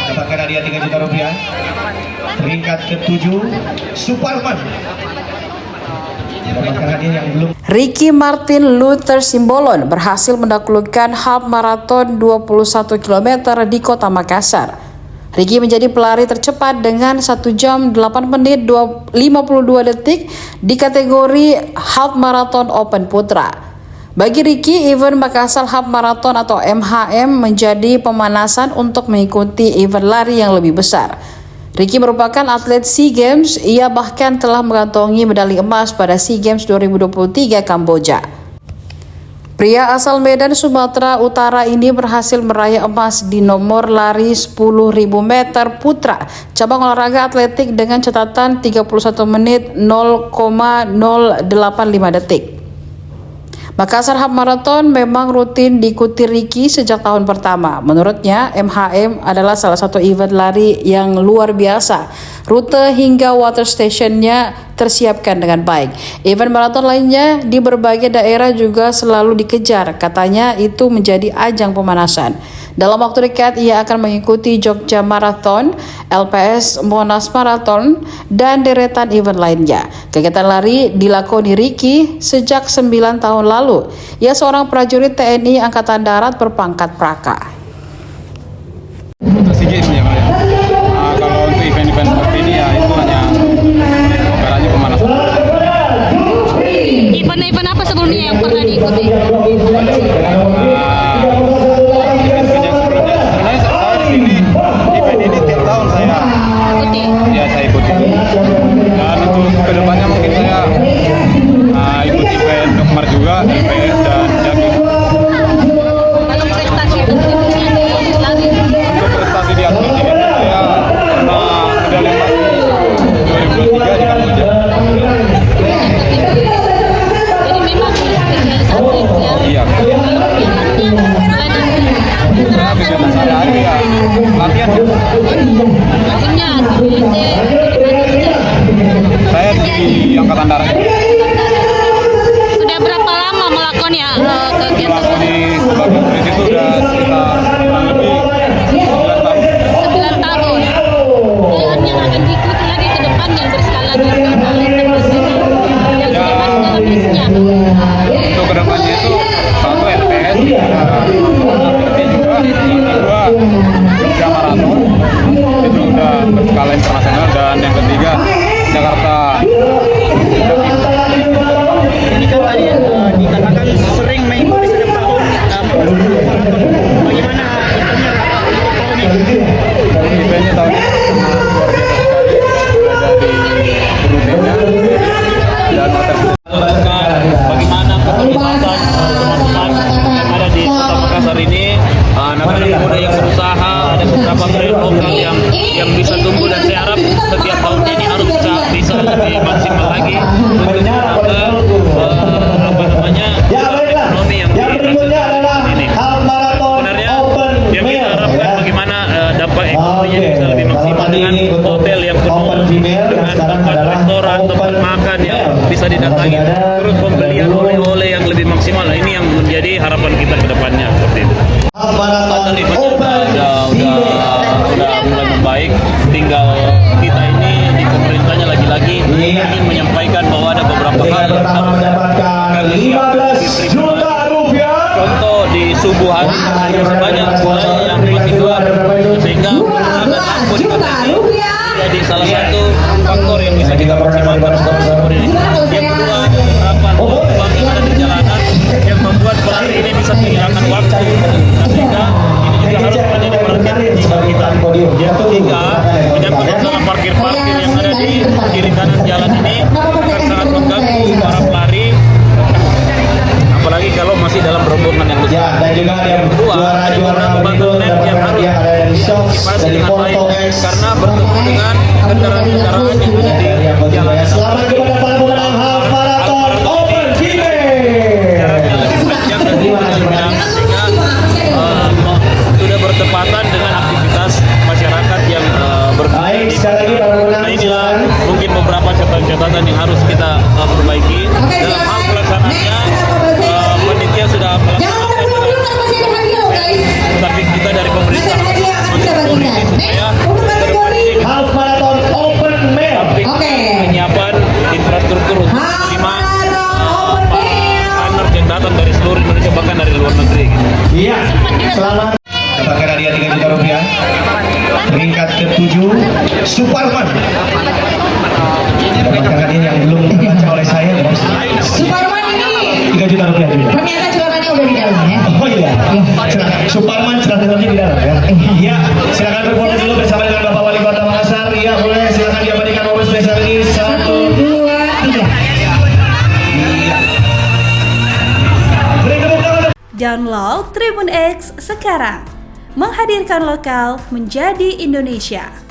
mendapatkan hadiah 3 juta rupiah. Peringkat ke-7 Suparman mendapatkan hadiah yang belum. Ricky Martin Luther Simbolon berhasil menaklukkan half marathon 21 km di Kota Makassar. Ricky menjadi pelari tercepat dengan 1 jam 8 menit 52 detik di kategori half marathon open putra. Bagi Ricky, event Makassar Half Marathon atau MHM menjadi pemanasan untuk mengikuti event lari yang lebih besar. Ricky merupakan atlet SEA Games, ia bahkan telah mengantongi medali emas pada SEA Games 2023 Kamboja. Pria asal Medan, Sumatera Utara ini berhasil meraih emas di nomor lari 10.000 meter putra, cabang olahraga atletik dengan catatan 31 menit 0,085 detik. Makassar Half Marathon memang rutin diikuti Ricky sejak tahun pertama. Menurutnya, MHM adalah salah satu event lari yang luar biasa. Rute hingga water stationnya tersiapkan dengan baik. Event maraton lainnya di berbagai daerah juga selalu dikejar. Katanya itu menjadi ajang pemanasan. Dalam waktu dekat, ia akan mengikuti Jogja Marathon, LPS Monas Marathon, dan deretan event lainnya. Kegiatan lari dilakoni Ricky sejak 9 tahun lalu. Ia seorang prajurit TNI Angkatan Darat berpangkat Praka. Kalau untuk event-event seperti ini ya itu hanya operasi pemanasan. Event-event apa sebelumnya yang pernah diikuti? Event ini tiap tahun saya ikuti. Ya saya ikuti. Dan untuk kedepannya mungkin saya ikut event Dokmar juga, event dan Jatim. Kalau prestasi tentunya di lari. Untuk prestasi di atletik saya pernah medali emas 2023 di Kamboja. Jadi memang spesialis atlet ya. Iya. Nah, kegiatan sehari-hari ya latihan. Maksudnya Saya di Angkatan Darat. sudah berapa lama melakukannya kegiatan? Melakoni sebagai atlet itu sudah sekitar kurang lebih 9 tahun. 9 tahun. Yang akan diikuti lagi ke depan yang berskala nasional internasional yang sudah masuk dalam listnya. Untuk kedepannya itu satu LPS, seperti juga yang kedua Jogja Marathon itu udah berskala internasional, dan yang ketiga Jakarta. Ini kan tadi dikatakan sering mengikuti setiap tahun bagaimana eventnya untuk tahun ini? Eventnya tahun ini sangat luar biasa sekali, dari rutinnya dan Bagaimana keterlibatan teman-teman yang ada di Kota Makassar ini, anak-anak muda yang berusaha, ada beberapa brand lokal yang bisa tumbuh, dan saya harap setiap tahun ini harus bisa lebih maksimal lagi untuk menambah ekonomi yang dirasakan ini. Sebenarnya yang kita harapkan bagaimana dampak ekonominya bisa lebih maksimal dengan hotel yang penuh, dengan tempat restoran, tempat makan yang bisa didatangi, terus pembelian oleh-oleh yang lebih maksimal. Nah, ini yang menjadi harapan kita ke depannya seperti itu. Udah mulai membaik, tinggal kita ini di pemerintahnya lagi-lagi ingin menyampaikan bahwa ada beberapa hal yang harus 15 juta rupiah. Contoh di subuh hari banyak yang masih keluar, sehingga menggunakan lampu di kota ini jadi salah satu faktor yang bisa kita maksimalkan untuk ini. Yang kedua, beberapa lubang yang ada di jalanan yang membuat pelari ini bisa kehilangan waktu, nah, sehingga ini juga harus menjadi perhatian kita. Yang ketiga, menyangkut masalah parkir-parkir yang ada di kiri kanan jalan ini akan sangat mengganggu para pelari, apalagi kalau masih dalam rombongan yang besar. Yang kedua, ada beberapa bangunan yang harus diantisipasi dengan baik karena bertemu dengan kendaraan-kendaraan yang ada di jalan. Selamat kepada para pemenang Half Marathon Open Sehingga sudah bertepatan dengan aktivitas masyarakat yang Baik, sekali lagi para pemenang. Nah, inilah mungkin beberapa catatan-catatan yang harus kita perbaiki. Dalam hal pelaksanaannya, panitia sudah melaksanakan, tapi kita dari pemerintah harus mensupport ini supaya Half Marathon Open Male. penyiapan infrastruktur untuk menerima para runners yang datang dari seluruh Indonesia bahkan dari luar negeri. Iya, selamat. Dapatkan hadiah 3 juta rupiah. Peringkat ke-7 Suparman. Dapatkan hadiah yang belum dibaca oleh saya, Bos. Suparman ini 3 juta rupiah juga. ternyata celananya udah di dalam ya. Oh iya, Suparman celana-celananya di dalam ya. Iya, silakan berfoto dulu bersama dengan Bapak Wali Kota Makassar. Iya, boleh silakan diabadikan momen spesial ini. 1, 2, 3. beri tepuk tangan. Download Tribun X sekarang, menghadirkan lokal menjadi Indonesia.